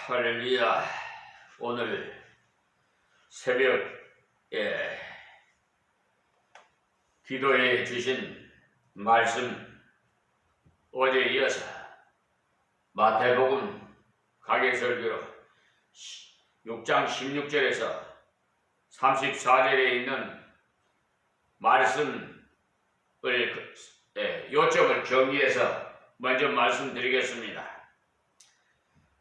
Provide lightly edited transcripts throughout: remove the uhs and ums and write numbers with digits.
할렐루야. 오늘 새벽에 기도해 주신 말씀 어제 이어서 마태복음 가계설교로 6장 16절에서 34절에 있는 말씀을 요점을 정리해서 먼저 말씀드리겠습니다.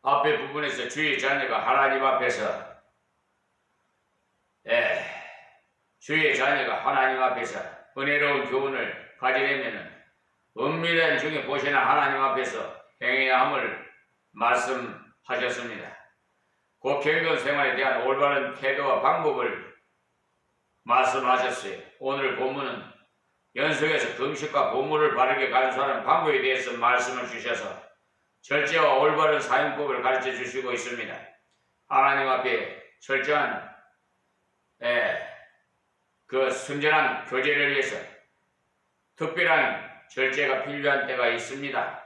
앞에 부분에서 주의 자녀가 하나님 앞에서 은혜로운 교훈을 가지려면 은밀한 중에 보시는 하나님 앞에서 행해야 함을 말씀하셨습니다. 그 경건 생활에 대한 올바른 태도와 방법을 말씀하셨어요. 오늘 본문은 연속해서 금식과 본문을 바르게 간수하는 방법에 대해서 말씀을 주셔서 절제와 올바른 사용법을 가르쳐 주시고 있습니다. 하나님 앞에 철저한 그 순전한 교제를 위해서 특별한 절제가 필요한 때가 있습니다.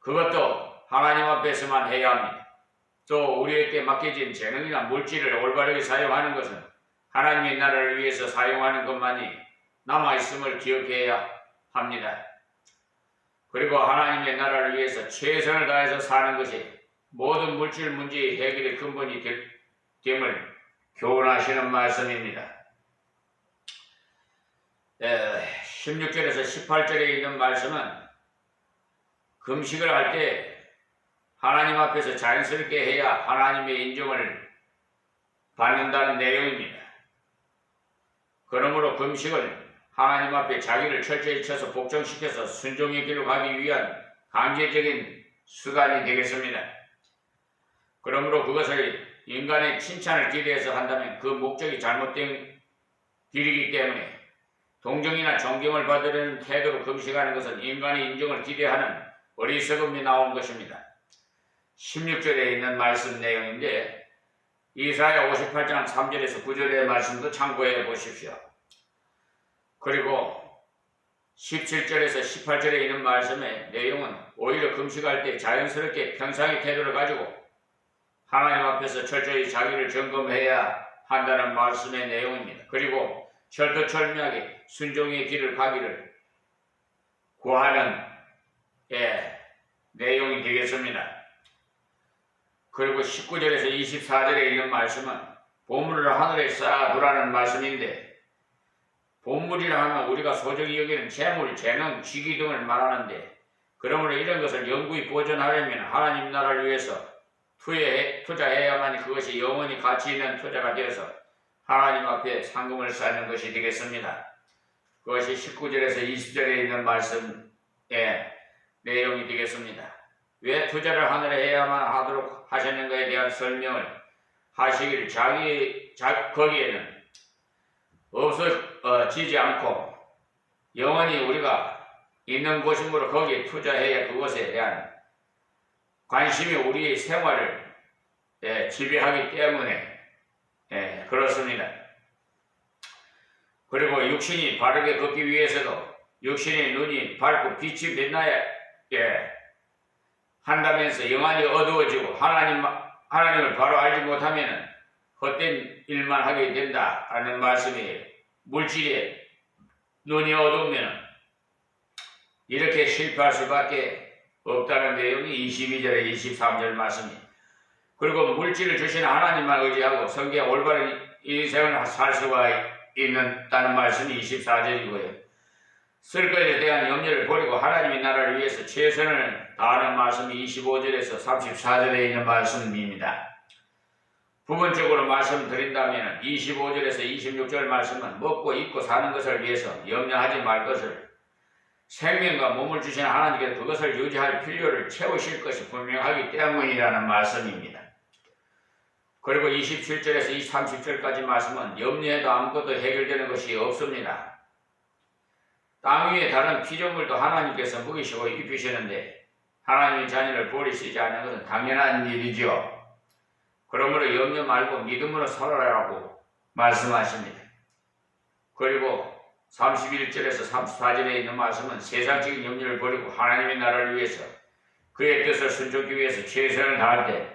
그것도 하나님 앞에서만 해야 합니다. 또 우리에게 맡겨진 재능이나 물질을 올바르게 사용하는 것은 하나님의 나라를 위해서 사용하는 것만이 남아있음을 기억해야 합니다. 그리고 하나님의 나라를 위해서 최선을 다해서 사는 것이 모든 물질 문제의 해결의 근본이 됨을 교훈하시는 말씀입니다. 16절에서 18절에 있는 말씀은 금식을 할 때 하나님 앞에서 자연스럽게 해야 하나님의 인정을 받는다는 내용입니다. 그러므로 금식은 하나님 앞에 자기를 철저히 쳐서 복종시켜서 순종의 길로 가기 위한 강제적인 수단이 되겠습니다. 그러므로 그것을 인간의 칭찬을 기대해서 한다면 그 목적이 잘못된 길이기 때문에 동정이나 존경을 받으려는 태도로 금식하는 것은 인간의 인정을 기대하는 어리석음이 나온 것입니다. 16절에 있는 말씀 내용인데 이사야 58장 3절에서 9절의 말씀도 참고해 보십시오. 그리고 17절에서 18절에 있는 말씀의 내용은 오히려 금식할 때 자연스럽게 평상의 태도를 가지고 하나님 앞에서 철저히 자기를 점검해야 한다는 말씀의 내용입니다. 그리고 철두철미하게 순종의 길을 가기를 구하는 내용이 되겠습니다. 그리고 19절에서 24절에 있는 말씀은 보물을 하늘에 쌓아두라는 말씀인데 보물이라 하면 우리가 소중히 여기는 재물, 재능, 직위 등을 말하는데 그러므로 이런 것을 영구히 보존하려면 하나님 나라를 위해서 투자해야만이 그것이 영원히 가치 있는 투자가 되어서 하나님 앞에 상금을 쌓는 것이 되겠습니다. 그것이 19절에서 20절에 있는 말씀의 내용이 되겠습니다. 왜 투자를 하늘에 해야만 하도록 하셨는가에 대한 설명을 하시길 거기에는 없어지지 않고 영원히 우리가 있는 곳이므로 거기에 투자해야 그것에 대한 관심이 우리의 생활을 지배하기 때문에 그렇습니다. 그리고 육신이 바르게 걷기 위해서도 육신의 눈이 밝고 빛이 빛나야 한다면서 영안이 어두워지고 하나님을 바로 알지 못하면 헛된 일만 하게 된다라는 말씀이에요. 물질에 눈이 어두우면 이렇게 실패할 수밖에 없다는 내용이 22절에 23절 말씀이에요. 그리고 물질을 주시는 하나님만 의지하고 성경 올바른 인생을 살 수가 있다는 말씀이 24절이고요. 쓸 것에 대한 염려를 버리고 하나님의 나라를 위해서 최선을 다하는 말씀이 25절에서 34절에 있는 말씀입니다. 부분적으로 말씀드린다면 25절에서 26절 말씀은 먹고 입고 사는 것을 위해서 염려하지 말 것을 생명과 몸을 주신 하나님께서 그것을 유지할 필요를 채우실 것이 분명하기 때문이라는 말씀입니다. 그리고 27절에서 30절까지 말씀은 염려해도 아무것도 해결되는 것이 없습니다. 땅 위에 다른 피조물도 하나님께서 먹이시고 입히시는데 하나님의 자녀를 버리시지 않는 것은 당연한 일이죠. 그러므로 염려 말고 믿음으로 살아라라고 말씀하십니다. 그리고 31절에서 34절에 있는 말씀은 세상적인 염려를 버리고 하나님의 나라를 위해서 그의 뜻을 순종하기 위해서 최선을 다할 때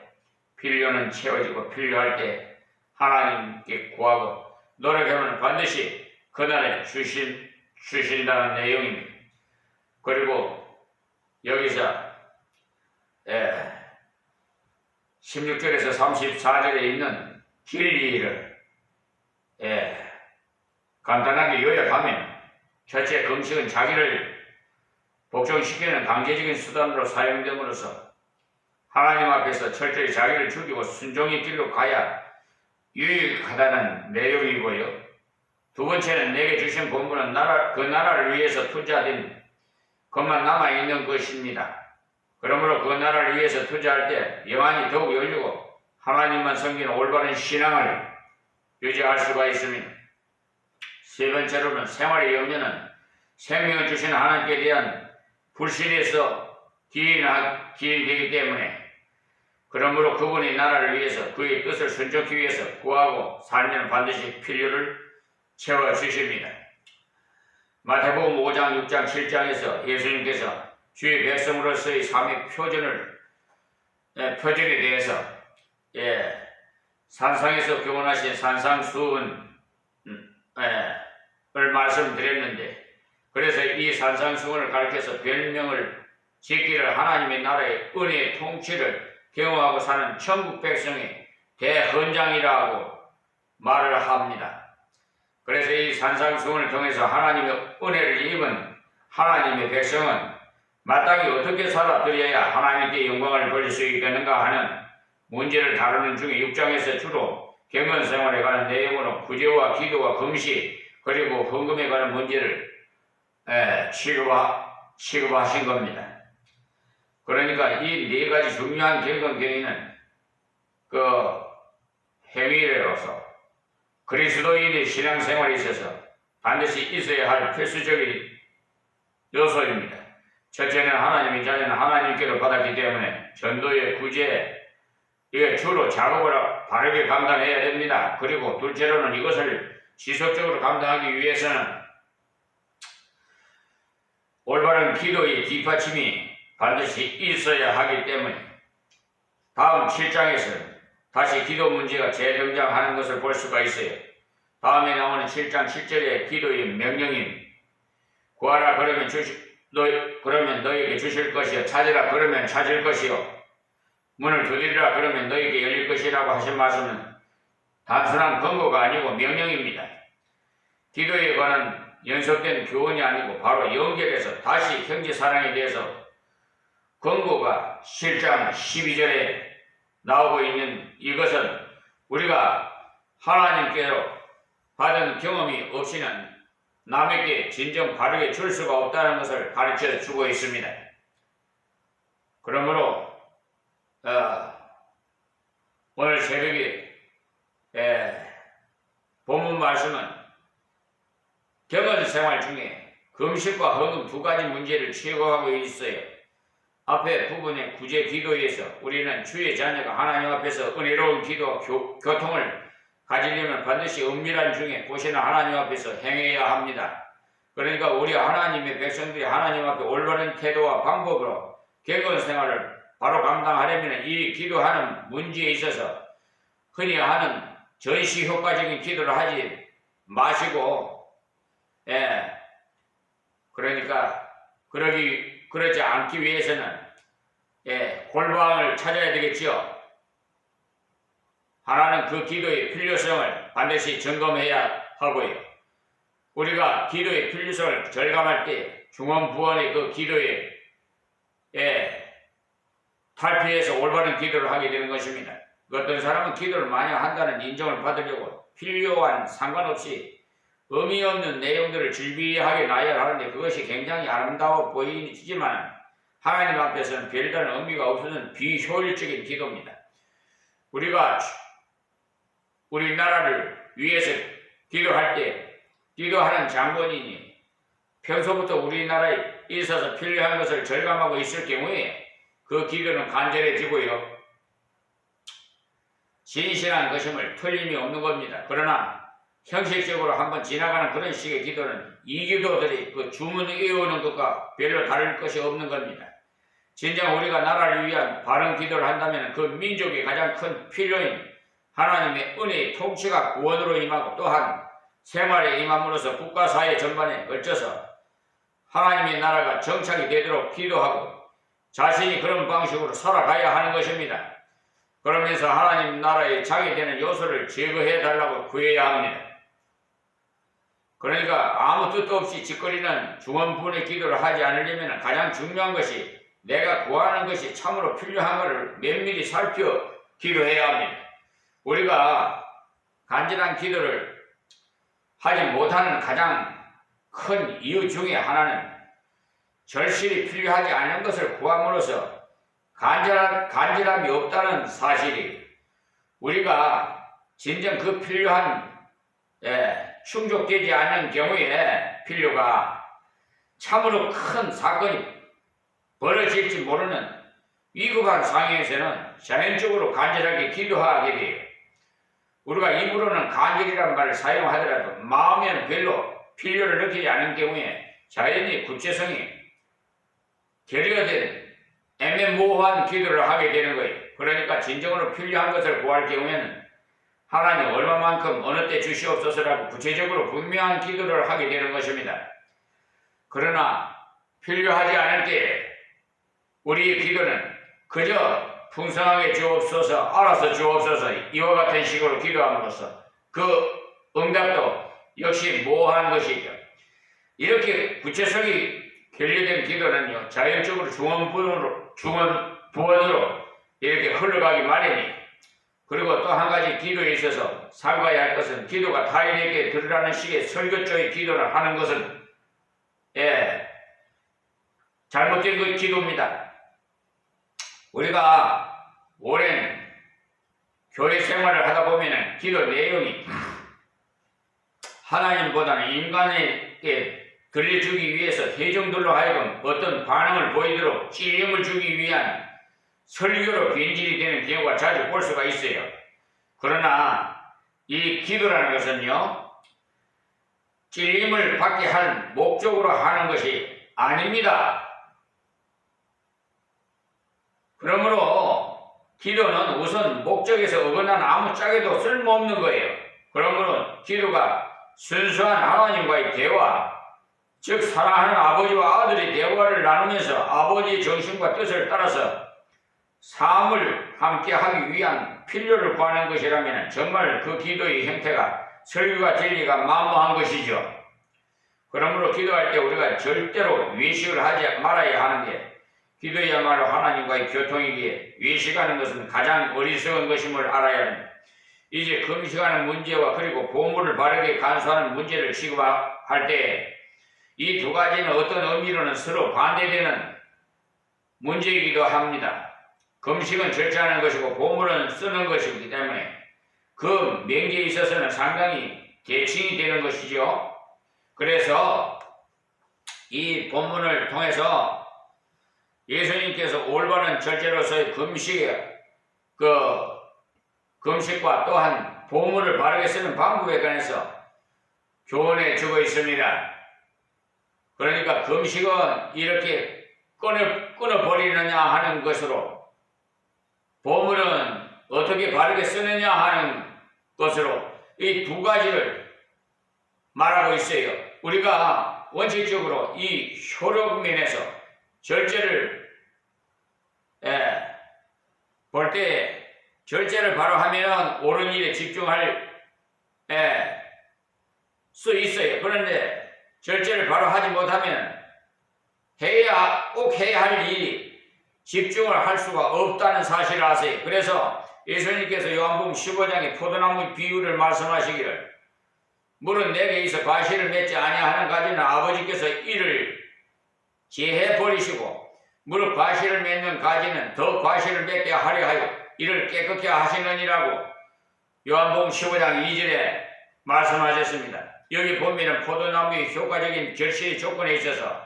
필요는 채워지고 필요할 때 하나님께 구하고 노력하면 반드시 그날에 주신다는 내용입니다. 그리고 여기서 16절에서 34절에 있는 진리를 간단하게 요약하면, 첫째, 금식은 자기를 복종시키는 강제적인 수단으로 사용됨으로써 하나님 앞에서 철저히 자기를 죽이고 순종의 길로 가야 유익하다는 내용이고요. 두 번째는 내게 주신 본분은 그 나라를 위해서 투자된 것만 남아있는 것입니다. 그러므로 그 나라를 위해서 투자할 때 영안이 더욱 열리고 하나님만 섬기는 올바른 신앙을 유지할 수가 있습니다. 세 번째로는 생활의 염려는 생명을 주신 하나님께 대한 불신에서 기인되기 때문에, 그러므로 그분의 나라를 위해서 그의 뜻을 순종하기 위해서 구하고 살면 반드시 필요를 채워주십니다. 마태복음 5장, 6장, 7장에서 예수님께서 주의 백성으로서의 삶의 표정에 대해서 산상에서 교훈하신 산상수훈을 말씀드렸는데, 그래서 이 산상수훈을 가르쳐서 별명을 짓기를 하나님의 나라의 은혜의 통치를 경험하고 사는 천국 백성의 대헌장이라고 말을 합니다. 그래서 이 산상수훈을 통해서 하나님의 은혜를 입은 하나님의 백성은 마땅히 어떻게 살아드려야 하나님께 영광을 돌릴 수 있겠는가 하는 문제를 다루는 중에 6장에서 주로 경건생활에 관한 내용으로 구제와 기도와 금식 그리고 헌금에 관한 문제를 취급하신 겁니다. 그러니까 이 네 가지 중요한 경건 경위는 그 행위로서 그리스도인의 신앙생활에 있어서 반드시 있어야 할 필수적인 요소입니다. 첫째는 하나님의 자녀는 하나님께로 받았기 때문에 전도의 구제, 이게 주로 작업을 바르게 감당해야 됩니다. 그리고 둘째로는 이것을 지속적으로 감당하기 위해서는 올바른 기도의 뒷받침이 반드시 있어야 하기 때문에 다음 7장에서 다시 기도 문제가 재등장하는 것을 볼 수가 있어요. 다음에 나오는 7장 7절의 기도의 명령인 구하라 그러면 너에게 주실 것이요, 찾으라 그러면 찾을 것이요, 문을 두드리라 그러면 너에게 열릴 것이라고 하신 말씀은 단순한 권고가 아니고 명령입니다. 기도에 관한 연속된 교훈이 아니고 바로 연결해서 다시 형제사랑에 대해서 권고가 7장 12절에 나오고 있는 이것은 우리가 하나님께로 받은 경험이 없이는 남에게 진정 바르게 줄 수가 없다는 것을 가르쳐 주고 있습니다. 그러므로 오늘 새벽에 본문 말씀은 경건 생활 중에 금식과 헌금 두 가지 문제를 취급하고 있어요. 앞에 부분의 구제 기도에서 우리는 주의 자녀가 하나님 앞에서 은혜로운 기도와 교통을 가지려면 반드시 은밀한 중에 보시는 하나님 앞에서 행해야 합니다. 그러니까 우리 하나님의 백성들이 하나님 앞에 올바른 태도와 방법으로 경건 생활을 바로 감당하려면 이 기도하는 문제에 있어서 흔히 하는 전시 효과적인 기도를 하지 마시고, 그러니까 그러지 않기 위해서는 골방을 찾아야 되겠지요. 하나는 그 기도의 필요성을 반드시 점검해야 하고요. 우리가 기도의 필요성을 절감할 때 중원부원의 그 기도에 탈피해서 올바른 기도를 하게 되는 것입니다. 어떤 사람은 기도를 많이 한다는 인정을 받으려고 필요한 상관없이 의미 없는 내용들을 질비하게 나열하는데 그것이 굉장히 아름다워 보이지만 하나님 앞에서는 별다른 의미가 없어서 비효율적인 기도입니다. 우리가 우리 나라를 위해서 기도할 때 기도하는 장본인이 평소부터 우리나라에 있어서 필요한 것을 절감하고 있을 경우에 그 기도는 간절해지고요, 진실한 것임을 틀림이 없는 겁니다. 그러나 형식적으로 한번 지나가는 그런 식의 기도는 이 기도들이 그 주문 외우는 것과 별로 다를 것이 없는 겁니다. 진정 우리가 나라를 위한 바른 기도를 한다면 그 민족의 가장 큰 필요인 하나님의 은혜의 통치가 구원으로 임하고 또한 생활에 임함으로써 국가 사회 전반에 걸쳐서 하나님의 나라가 정착이 되도록 기도하고 자신이 그런 방식으로 살아가야 하는 것입니다. 그러면서 하나님 나라에 장애되는 요소를 제거해 달라고 구해야 합니다. 그러니까 아무 뜻도 없이 짓거리는 중언부언의 기도를 하지 않으려면 가장 중요한 것이 내가 구하는 것이 참으로 필요한 것을 면밀히 살펴 기도해야 합니다. 우리가 간절한 기도를 하지 못하는 가장 큰 이유 중에 하나는 절실히 필요하지 않은 것을 구함으로써 간절함이 없다는 사실이 우리가 진정 그 필요한 충족되지 않는 경우에 필요가 참으로 큰 사건이 벌어질지 모르는 위급한 상황에서는 자연적으로 간절하게 기도하게 돼요. 우리가 입으로는 간절이라는 말을 사용하더라도 마음에는 별로 필요를 느끼지 않은 경우에 자연히 구체성이 결여된 애매모호한 기도를 하게 되는 거예요. 그러니까 진정으로 필요한 것을 구할 경우에는 하나님 얼마만큼 어느 때 주시옵소서라고 구체적으로 분명한 기도를 하게 되는 것입니다. 그러나 필요하지 않을 때 우리의 기도는 그저 풍성하게 주옵소서, 알아서 주옵소서 이와 같은 식으로 기도함으로써 그 응답도 역시 모호한 것이죠. 이렇게 구체성이 결여된 기도는요, 자연적으로 중언부언으로 이렇게 흘러가기 마련이. 그리고 또 한 가지 기도에 있어서 삼가야 할 것은 기도가 타인에게 들으라는 식의 설교조의 기도를 하는 것은 잘못된 그 기도입니다. 우리가 오랜 교회 생활을 하다 보면은 기도 내용이 하나님보다는 인간에게 들려주기 위해서 대중들로 하여금 어떤 반응을 보이도록 찔림을 주기 위한 설교로 변질이 되는 경우가 자주 볼 수가 있어요. 그러나 이 기도라는 것은요, 찔림을 받게 할 목적으로 하는 것이 아닙니다. 그러므로 기도는 우선 목적에서 어긋난 아무짝에도 쓸모없는 거예요. 그러므로 기도가 순수한 하나님과의 대화, 즉 사랑하는 아버지와 아들의 대화를 나누면서 아버지의 정신과 뜻을 따라서 삶을 함께 하기 위한 필요를 구하는 것이라면 정말 그 기도의 형태가 설교가 진리가 만무한 것이죠. 그러므로 기도할 때 우리가 절대로 외식을 하지 말아야 하는데 기도야말로 하나님과의 교통이기에 외식하는 것은 가장 어리석은 것임을 알아야 합니다. 이제 금식하는 문제와 그리고 보물을 바르게 간수하는 문제를 취급할 때 이 두 가지는 어떤 의미로는 서로 반대되는 문제이기도 합니다. 금식은 절제하는 것이고 보물은 쓰는 것이기 때문에 그 명제에 있어서는 상당히 대칭이 되는 것이죠. 그래서 이 본문을 통해서 예수님께서 올바른 절제로서의 금식과 또한 보물을 바르게 쓰는 방법에 관해서 교훈해 주고 있습니다. 그러니까 금식은 이렇게 끊어버리느냐 하는 것으로, 보물은 어떻게 바르게 쓰느냐 하는 것으로 이 두 가지를 말하고 있어요. 우리가 원칙적으로 이 효력면에서 절제를 볼 때 절제를 바로 하면 옳은 일에 집중할 수 있어요. 그런데 절제를 바로 하지 못하면 꼭 해야 할 일이 집중을 할 수가 없다는 사실을 아세요. 그래서 예수님께서 요한복음 15장에 포도나무 비유를 말씀하시기를 물은 내게 있어 과실을 맺지 아니하는 가지는 아버지께서 이를 제해 버리시고 무릇 과실을 맺는 가지는 더 과실을 맺게 하려 하여 이를 깨끗게 하시느니라고 요한복음 15장 2절에 말씀하셨습니다. 여기 보면은 포도나무의 효과적인 결실의 조건에 있어서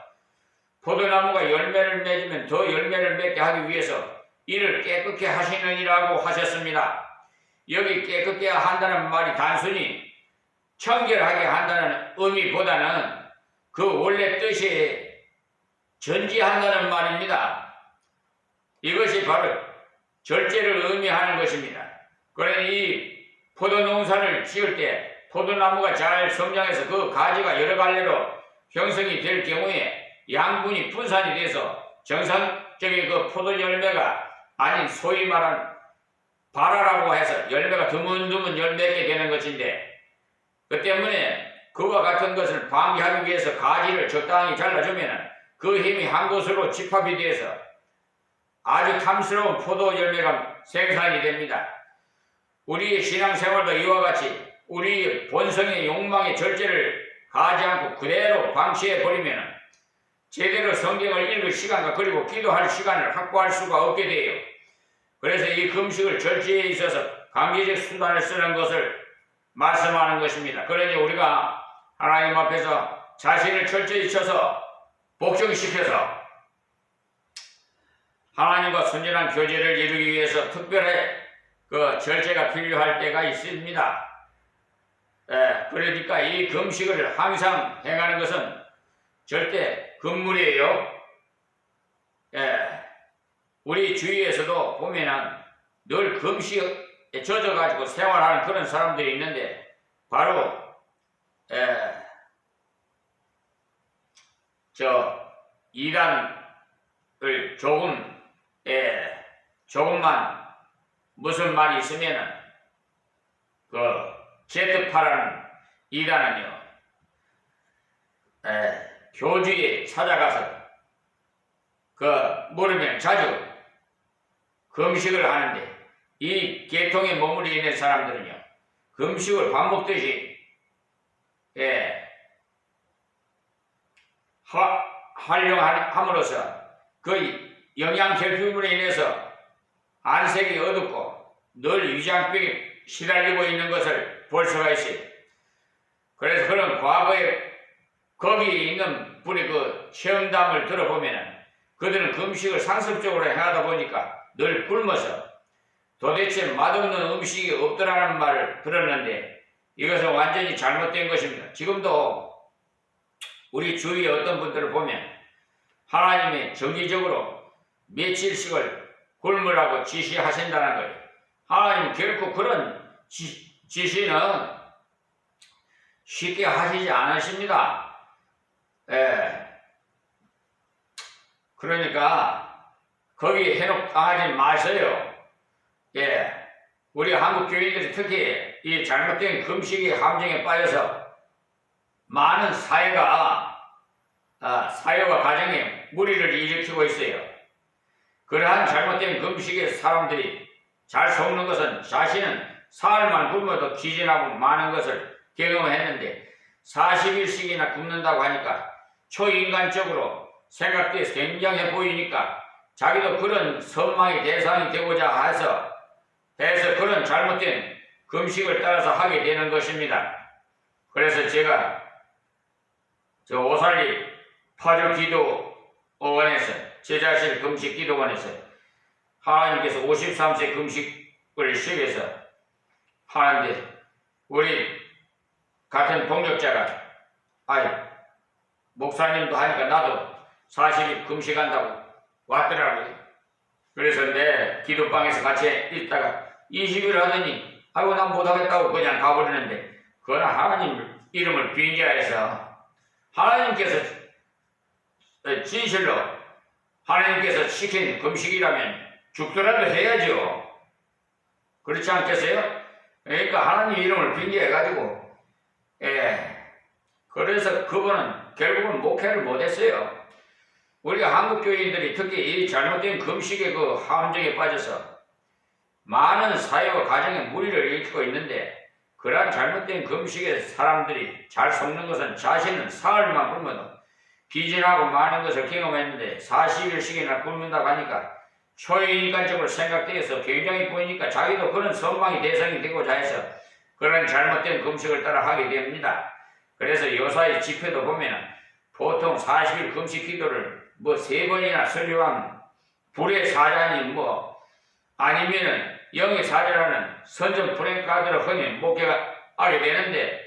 포도나무가 열매를 맺으면 더 열매를 맺게 하기 위해서 이를 깨끗게 하시느니라고 하셨습니다. 여기 깨끗게 한다는 말이 단순히 청결하게 한다는 의미보다는 그 원래 뜻이 전지한다는 말입니다. 이것이 바로 절제를 의미하는 것입니다. 그러니 이 포도 농사를 지을 때 포도나무가 잘 성장해서 그 가지가 여러 갈래로 형성이 될 경우에 양분이 분산이 돼서 정상적인 그 포도 열매가 아닌 소위 말하는 발화라고 해서 열매가 드문드문 열 몇 개 되는 것인데, 그 때문에 그와 같은 것을 방지하기 위해서 가지를 적당히 잘라주면 그 힘이 한 곳으로 집합이 돼서 아주 탐스러운 포도 열매가 생산이 됩니다. 우리의 신앙생활도 이와 같이 우리의 본성의 욕망의 절제를 가지 않고 그대로 방치해버리면 제대로 성경을 읽을 시간과 그리고 기도할 시간을 확보할 수가 없게 돼요. 그래서 이 금식을 절제에 있어서 강제적 수단을 쓰는 것을 말씀하는 것입니다. 그러니 우리가 하나님 앞에서 자신을 철저히 쳐서 복종시켜서 하나님과 순전한 교제를 이루기 위해서 특별히 그 절제가 필요할 때가 있습니다. 그러니까 이 금식을 항상 행하는 것은 절대 금물이에요. 우리 주위에서도 보면은 늘 금식에 젖어가지고 생활하는 그런 사람들이 있는데, 바로 이단을 조금만 무슨 말이 있으면은 그 제트파라는 이단은요, 교주에 찾아가서 물으면 자주 금식을 하는데, 이 계통에 머물러 있는 사람들은요, 금식을 밥 먹듯이 활용함으로써 그 영양 결핍으로 인해서 안색이 어둡고 늘 위장병에 시달리고 있는 것을 볼 수가 있어요. 그래서 그런 과거에 거기에 있는 분의 그 체험담을 들어보면은 그들은 금식을 상습적으로 행하다 보니까 늘 굶어서 도대체 맛없는 음식이 없더라는 말을 들었는데, 이것은 완전히 잘못된 것입니다. 지금도 우리 주위에 어떤 분들을 보면 하나님이 정기적으로 며칠씩을 굶으라고 지시하신다는 거예요. 하나님은 결코 그런 지시는 쉽게 하시지 않으십니다. 그러니까 거기 해놓지 마세요. 우리 한국 교인들이 특히 이 잘못된 금식의 함정에 빠져서 많은 사회가 가정에 무리를 일으키고 있어요. 그러한 잘못된 금식의 사람들이 잘 속는 것은 자신은 사흘만 굶어도 기진하고 많은 것을 경험했는데 40일씩이나 굶는다고 하니까 초인간적으로 생각돼서 굉장해 보이니까 자기도 그런 선망의 대상이 되고자 해서 그런 잘못된 금식을 따라서 하게 되는 것입니다. 그래서 제가 오살리 파주 기도원에서 제자실 금식 기도원에서 하나님께서 53세 금식을 시켜서 하는데, 우리 같은 동력자가 목사님도 하니까 나도 40일 금식한다고 왔더라고요. 그래서 내 기도방에서 같이 있다가 20일 하더니 난 못하겠다고 그냥 가버리는데, 그건 하나님 이름을 빙자해서 하나님께서 진실로 하나님께서 시킨 금식이라면 죽더라도 해야죠. 그렇지 않겠어요? 그러니까 하나님 이름을 빙자해가지고 그래서 그분은 결국은 목회를 못했어요. 우리가 한국 교인들이 특히 이 잘못된 금식의 그 함정에 빠져서 많은 사회와 가정에 무리를 일으키고 있는데, 그러한 잘못된 금식의 사람들이 잘 속는 것은 자신은 사흘만 굶어도 기진하고 많은 것을 경험했는데 40일씩이나 굶는다고 하니까 초인간적으로 생각되어서 굉장히 보이니까 자기도 그런 선망의 대상이 되고자 해서 그런 잘못된 금식을 따라 하게 됩니다. 그래서 요사의 집회도 보면 보통 40일 금식 기도를 3번이나 설교한 불의 사자니 아니면은 영의 사자라는 선전 프랭카드를 흔히 목회하게 되는데,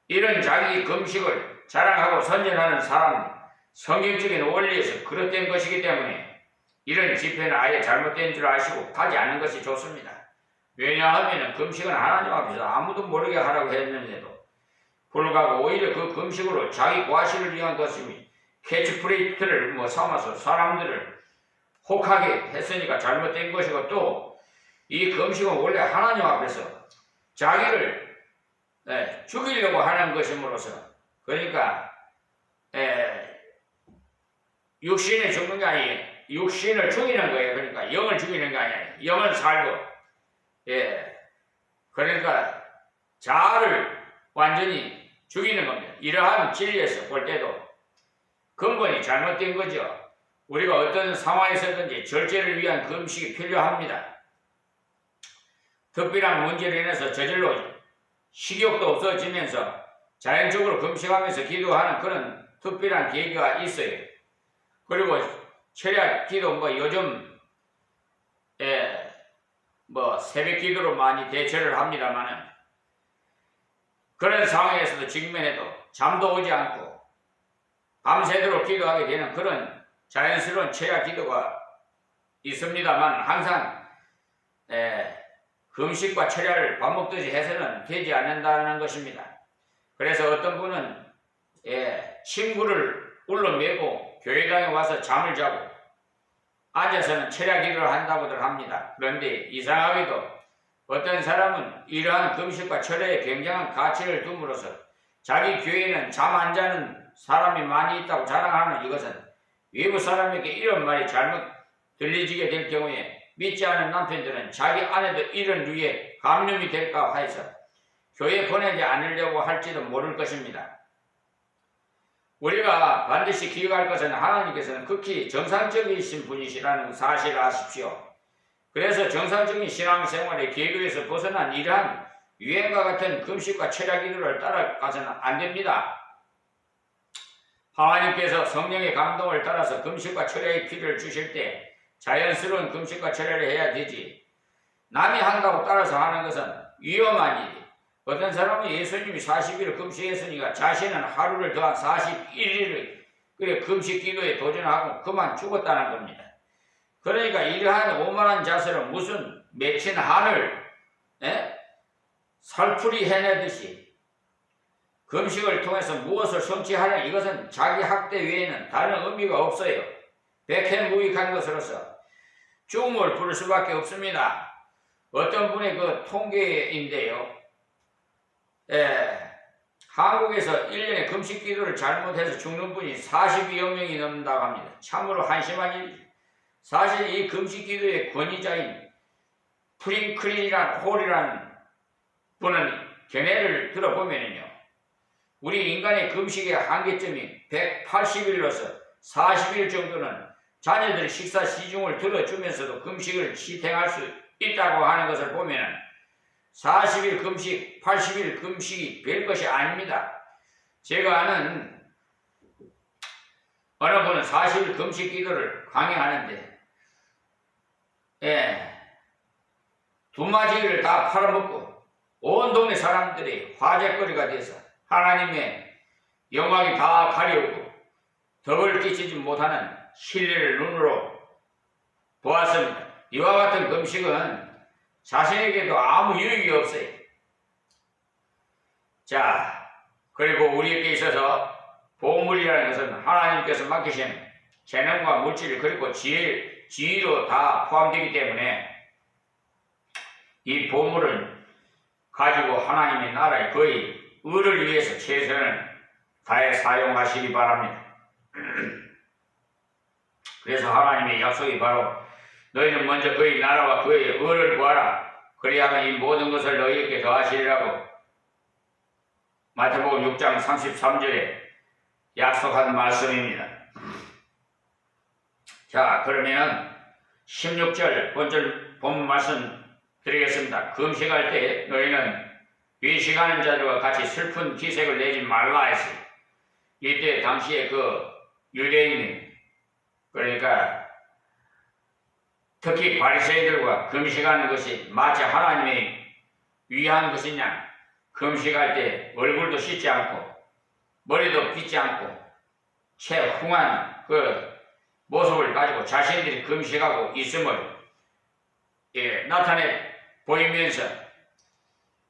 이런 자기 금식을 자랑하고 선전하는 사람 성경적인 원리에서 그릇된 것이기 때문에 이런 집회는 아예 잘못된 줄 아시고 하지 않는 것이 좋습니다. 왜냐하면 금식은 하나님 앞에서 아무도 모르게 하라고 했는데도 불구하고 오히려 그 금식으로 자기 과시를 위한 것이며 캐치프레이트를 삼아서 사람들을 혹하게 했으니까 잘못된 것이고, 또 이 금식은 원래 하나님 앞에서 자기를 죽이려고 하는 것임으로써, 그러니까 육신에 죽는 게 아니에요. 육신을 죽이는 거예요. 그러니까 영을 죽이는 게 아니에요. 영은 살고, 그러니까 자아를 완전히 죽이는 겁니다. 이러한 진리에서 볼 때도 근본이 잘못된 거죠. 우리가 어떤 상황에서든지 절제를 위한 금식이 필요합니다. 특별한 문제로 인해서 저절로 식욕도 없어지면서 자연적으로 금식하면서 기도하는 그런 특별한 계기가 있어요. 그리고 철야 기도 요즘 새벽 기도로 많이 대처를 합니다만은, 그런 상황에서도 직면해도 잠도 오지 않고 밤새도록 기도하게 되는 그런 자연스러운 철야 기도가 있습니다만, 항상 금식과 철야를 밥 먹듯이 해서는 되지 않는다는 것입니다. 그래서 어떤 분은 친구를 울러매고 교회당에 와서 잠을 자고 앉아서는 철야 기도를 한다고들 합니다. 그런데 이상하게도 어떤 사람은 이러한 금식과 철야에 굉장한 가치를 둠으로써 자기 교회에는 잠 안 자는 사람이 많이 있다고 자랑하는 이것은 외부 사람에게 이런 말이 잘못 들리지게 될 경우에 믿지 않은 남편들은 자기 아내도 이런 류의 감염이 될까 하여서 교회에 보내지 않으려고 할지도 모를 것입니다. 우리가 반드시 기억할 것은 하나님께서는 극히 정상적이신 분이시라는 사실을 아십시오. 그래서 정상적인 신앙생활의 계교에서 벗어난 이러한 유행과 같은 금식과 철야 기도를 따라가서는 안 됩니다. 하나님께서 성령의 감동을 따라서 금식과 철야의 필요를 주실 때 자연스러운 금식과 철야를 해야 되지, 남이 한다고 따라서 하는 것은 위험한 일이. 어떤 사람은 예수님이 40일을 금식했으니까 자신은 하루를 더한 41일을 금식 기도에 도전하고 그만 죽었다는 겁니다. 그러니까 이러한 오만한 자세로 무슨 맺힌 한을 살풀이 해내듯이 금식을 통해서 무엇을 성취하는, 이것은 자기 학대 외에는 다른 의미가 없어요. 백해무익한 것으로서 죽음을 부를 수밖에 없습니다. 어떤 분의 그 통계인데요, 한국에서 1년에 금식 기도를 잘못해서 죽는 분이 42여 명이 넘는다고 합니다. 참으로 한심한 일이죠. 사실 이 금식 기도의 권위자인 프링클린이라는 홀이라는 분은 견해를 들어보면요, 우리 인간의 금식의 한계점이 180일로서 40일 정도는 자녀들의 식사 시중을 들어주면서도 금식을 실행할 수 있다고 하는 것을 보면 40일 금식, 80일 금식이 별것이 아닙니다. 제가 아는 어느 분은 40일 금식 기도를 강행하는데 두마지를 다 팔아먹고 온 동네 사람들이 화제거리가 돼서 하나님의 영광이 다 가려오고 덕을 끼치지 못하는 신뢰를 눈으로 보았습니다. 이와 같은 금식은 자신에게도 아무 유익이 없어요. 자, 그리고 우리에게 있어서 보물이라는 것은 하나님께서 맡기신 재능과 물질, 그리고 지위로 다 포함되기 때문에 이 보물을 가지고 하나님의 나라에 거의 의를 위해서 최선을 다해 사용하시기 바랍니다. 그래서 하나님의 약속이 바로 너희는 먼저 그의 나라와 그의 의를 구하라. 그리하면 이 모든 것을 너희에게 더하시리라고 마태복음 6장 33절에 약속한 말씀입니다. 자, 그러면 16절 본절 본문 말씀 드리겠습니다. 금식할 때 너희는 외식하는 자들과 같이 슬픈 기색을 내지 말라 했어요. 이때 당시에 그 유대인, 그러니까 특히 바리새인들과 금식하는 것이 마치 하나님의 위한 것이냐, 금식할 때 얼굴도 씻지 않고 머리도 빗지 않고 채 흉한 모습을 가지고 자신들이 금식하고 있음을 나타내 보이면서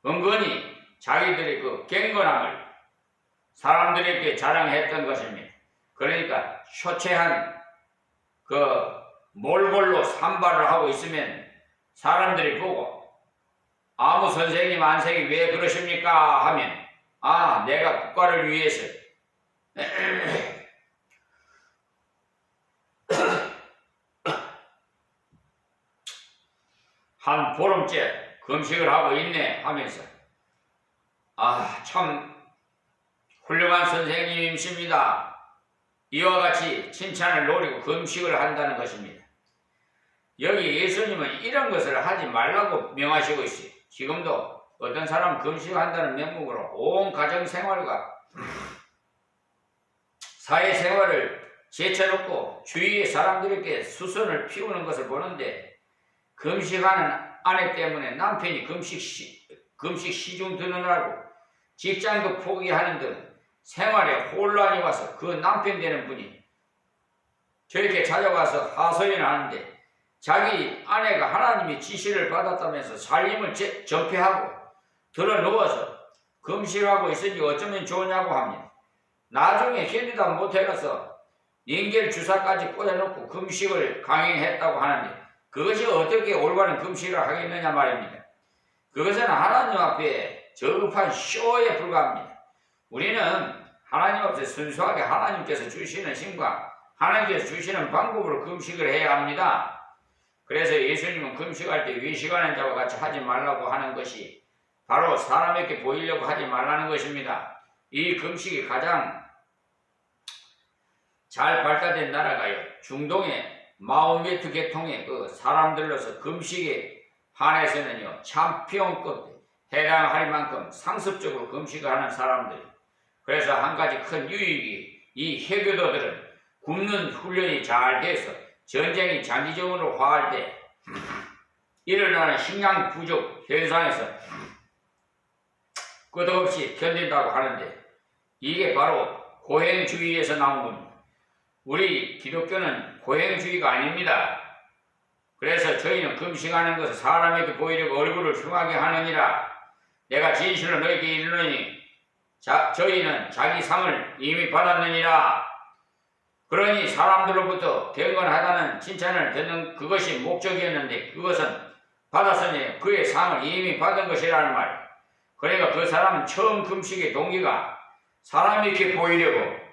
은근히 자기들의 그 경건함을 사람들에게 자랑했던 것입니다. 그러니까 쇼체한 그 몰골로 산발을 하고 있으면 사람들이 보고 아무 선생님 안색이 왜 그러십니까 하면 내가 국가를 위해서 한 보름째 금식을 하고 있네 하면서 참 훌륭한 선생님이십니다. 이와 같이 칭찬을 노리고 금식을 한다는 것입니다. 여기 예수님은 이런 것을 하지 말라고 명하시고 있어요. 지금도 어떤 사람은 금식한다는 명목으로 온 가정생활과 사회생활을 제쳐놓고 주위의 사람들에게 수선을 피우는 것을 보는데 금식하는 아내 때문에 남편이 금식 시중 드러나고 직장도 포기하는 등 생활에 혼란이 와서 그 남편 되는 분이 저에게 찾아와서 하소연을 하는데 자기 아내가 하나님의 지시를 받았다면서 살림을 전폐하고 들어 누워서 금식하고 있으니 어쩌면 좋으냐고 합니다. 나중에 견디다 못해가서 인겔 주사까지 꽂아놓고 금식을 강행했다고 하는데 그것이 어떻게 올바른 금식을 하겠느냐 말입니다. 그것은 하나님 앞에 저급한 쇼에 불과합니다. 우리는 하나님 앞에 순수하게 하나님께서 주시는 힘과 하나님께서 주시는 방법으로 금식을 해야 합니다. 그래서 예수님은 금식할 때 외식하는 자와 같이 하지 말라고 하는 것이 바로 사람에게 보이려고 하지 말라는 것입니다. 이 금식이 가장 잘 발달된 나라가요, 중동의 마호메트 계통의 그 사람들로서 금식에 한해서는요 챔피언급 해당할 만큼 상습적으로 금식을 하는 사람들. 그래서 한 가지 큰 유익이 이 해교도들은 굶는 훈련이 잘 돼서 전쟁이 장기적으로 화할 때 일어나는 식량 부족 현상에서 끝없이 견딘다고 하는데 이게 바로 고행주의에서 나온 겁니다. 우리 기독교는 고행주의가 아닙니다. 그래서 저희는 금식하는 것을 사람에게 보이려고 얼굴을 흉하게 하느니라. 내가 진실로 너희에게 이르노니 저희는 자기 상을 이미 받았느니라. 그러니 사람들로부터 경건하다는 칭찬을 듣는 그것이 목적이었는데 그것은 받았으니 그의 상을 이미 받은 것이라는 말. 그러니까 그 사람은 처음 금식의 동기가 사람에게 보이려고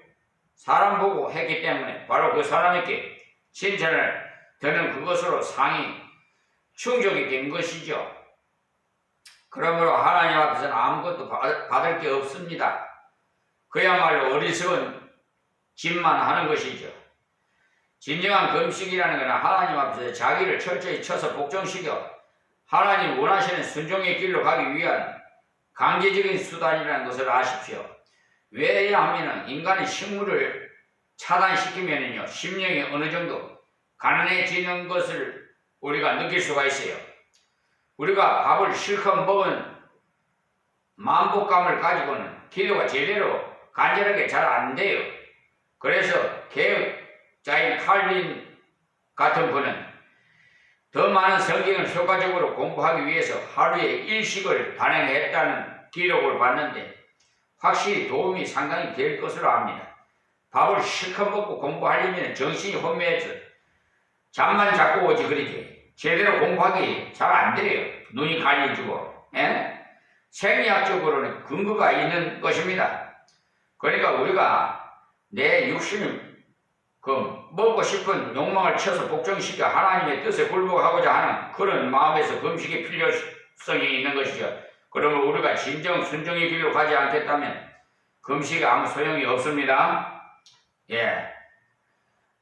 사람 보고 했기 때문에 바로 그 사람에게 칭찬을 듣는 그것으로 상이 충족이 된 것이죠. 그러므로 하나님 앞에서는 아무것도 받을 게 없습니다. 그야말로 어리석은 짓만 하는 것이죠. 진정한 금식이라는 것은 하나님 앞에서 자기를 철저히 쳐서 복종시켜 하나님 원하시는 순종의 길로 가기 위한 강제적인 수단이라는 것을 아십시오. 왜냐하면 인간의 식물을 차단시키면요 심령이 어느 정도 가난해지는 것을 우리가 느낄 수가 있어요. 우리가 밥을 실컷 먹은 만복감을 가지고는 기도가 제대로 간절하게 잘 안 돼요. 그래서 개혁자인 칼빈 같은 분은 더 많은 성경을 효과적으로 공부하기 위해서 하루에 일식을 단행했다는 기록을 봤는데 확실히 도움이 상당히 될 것으로 압니다. 밥을 실컷 먹고 공부하려면 정신이 혼미해서 잠만 자꾸 오지 그러지 제대로 공부하기 잘 안 돼요. 눈이 가려지고 생리학적으로는 근거가 있는 것입니다. 그러니까 우리가 내 육신을 먹고 싶은 욕망을 쳐서 복종시켜 하나님의 뜻에 굴복하고자 하는 그런 마음에서 금식의 필요성이 있는 것이죠. 그러면 우리가 진정 순종의 길로 가지 않겠다면 금식에 아무 소용이 없습니다.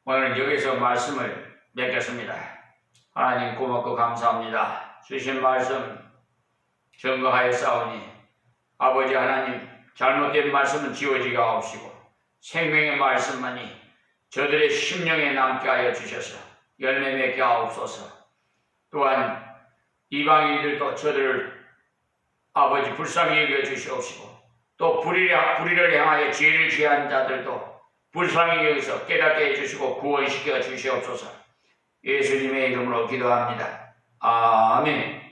오늘은 여기서 말씀을 맺겠습니다. 하나님 고맙고 감사합니다. 주신 말씀 증거하여 싸우니 아버지 하나님 잘못된 말씀은 지워지게 하옵시고 생명의 말씀만이 저들의 심령에 남게 하여 주셔서 열매 맺게 하옵소서. 또한 이방인들도 저들을 아버지 불쌍히 여겨 주시옵시고 또 불의를 향하여 죄를 지은 자들도 불쌍히 여기서 깨닫게 해주시고 구원시켜 주시옵소서. 예수님의 이름으로 기도합니다. 아멘.